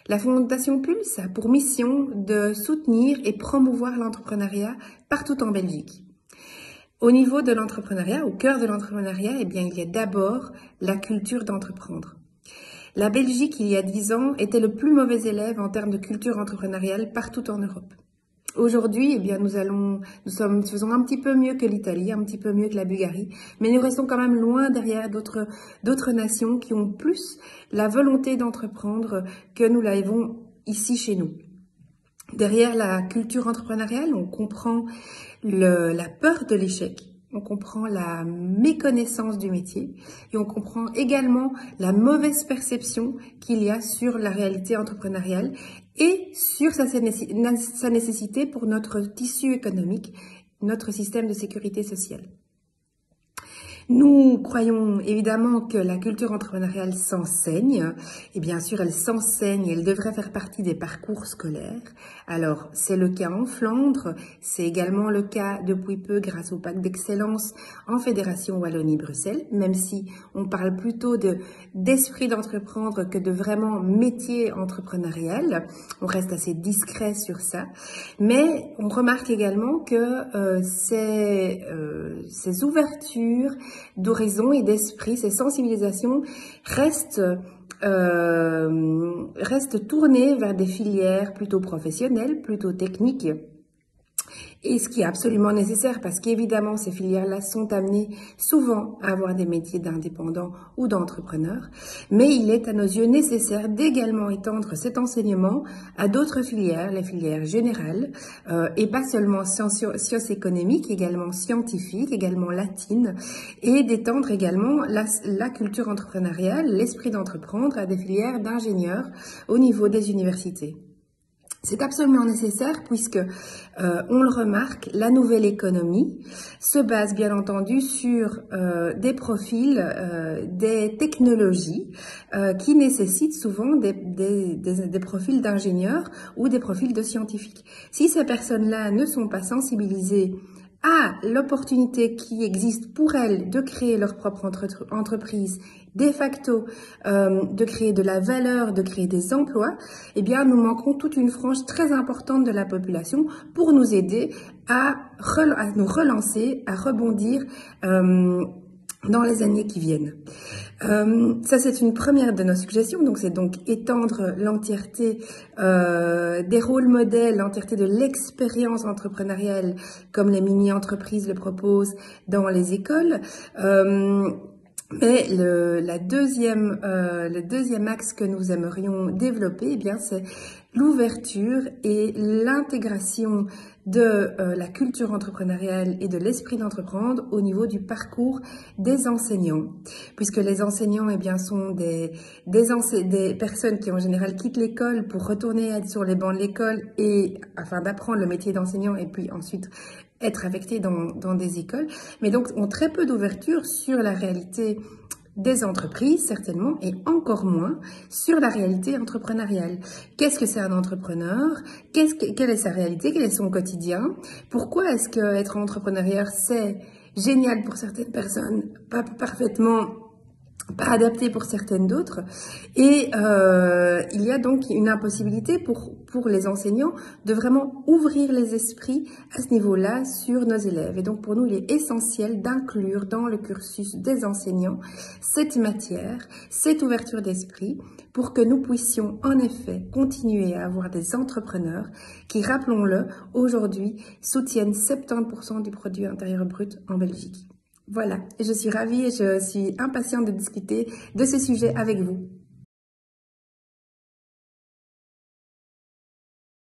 La Fondation Pulse a pour mission de soutenir et promouvoir l'entrepreneuriat partout en Belgique. Au niveau de l'entrepreneuriat, au cœur de l'entrepreneuriat, eh bien, il y a d'abord la culture d'entreprendre. La Belgique, il y a 10 ans, était le plus mauvais élève en termes de culture entrepreneuriale partout en Europe. Aujourd'hui, eh bien, faisons un petit peu mieux que l'Italie, un petit peu mieux que la Bulgarie, mais nous restons quand même loin derrière d'autres nations qui ont plus la volonté d'entreprendre que nous l'avons ici chez nous. Derrière la culture entrepreneuriale, on comprend la peur de l'échec, on comprend la méconnaissance du métier et on comprend également la mauvaise perception qu'il y a sur la réalité entrepreneuriale et sur sa nécessité pour notre tissu économique, notre système de sécurité sociale. Nous croyons évidemment que la culture entrepreneuriale s'enseigne, et bien sûr elle s'enseigne, elle devrait faire partie des parcours scolaires. Alors c'est le cas en Flandre, c'est également le cas depuis peu grâce au pacte d'excellence en Fédération Wallonie-Bruxelles, même si on parle plutôt d'esprit d'entreprendre que de vraiment métier entrepreneurial. On reste assez discret sur ça, mais on remarque également que ces ouvertures d'horizon et d'esprit, ces sensibilisations restent tournées vers des filières plutôt professionnelles, plutôt techniques. Et ce qui est absolument nécessaire parce qu'évidemment, ces filières-là sont amenées souvent à avoir des métiers d'indépendants ou d'entrepreneurs. Mais il est à nos yeux nécessaire d'également étendre cet enseignement à d'autres filières, les filières générales, et pas seulement sciences économiques, également scientifiques, également latines, et d'étendre également la culture entrepreneuriale, l'esprit d'entreprendre à des filières d'ingénieurs au niveau des universités. C'est absolument nécessaire puisque, on le remarque, la nouvelle économie se base bien entendu sur des profils, des technologies qui nécessitent souvent des profils d'ingénieurs ou des profils de scientifiques. Si ces personnes-là ne sont pas sensibilisées à l'opportunité qui existe pour elles de créer leur propre entreprise, de facto de créer de la valeur, de créer des emplois, eh bien nous manquerons toute une frange très importante de la population pour nous aider à nous relancer, à rebondir dans les années qui viennent. Ça, c'est une première de nos suggestions. Donc, c'est donc étendre l'entièreté des rôles modèles, l'entièreté de l'expérience entrepreneuriale, comme les mini-entreprises le proposent dans les écoles. Mais le deuxième axe que nous aimerions développer, eh bien, c'est l'ouverture et l'intégration de la culture entrepreneuriale et de l'esprit d'entreprendre au niveau du parcours des enseignants, puisque les enseignants, eh bien, sont des personnes qui en général quittent l'école pour retourner sur les bancs de l'école et afin d'apprendre le métier d'enseignant et puis ensuite être affectés dans des écoles, mais donc ont très peu d'ouverture sur la réalité des entreprises, certainement, et encore moins sur la réalité entrepreneuriale. Qu'est-ce que c'est un entrepreneur? Quelle est sa réalité? Quel est son quotidien? Pourquoi est-ce que être entrepreneur, c'est génial pour certaines personnes, pas adapté pour certaines d'autres, et il y a donc une impossibilité pour les enseignants de vraiment ouvrir les esprits à ce niveau-là sur nos élèves. Et donc pour nous, il est essentiel d'inclure dans le cursus des enseignants cette matière, cette ouverture d'esprit, pour que nous puissions en effet continuer à avoir des entrepreneurs qui, rappelons-le, aujourd'hui soutiennent 70% du produit intérieur brut en Belgique. Voilà, je suis ravie et je suis impatiente de discuter de ce sujet avec vous.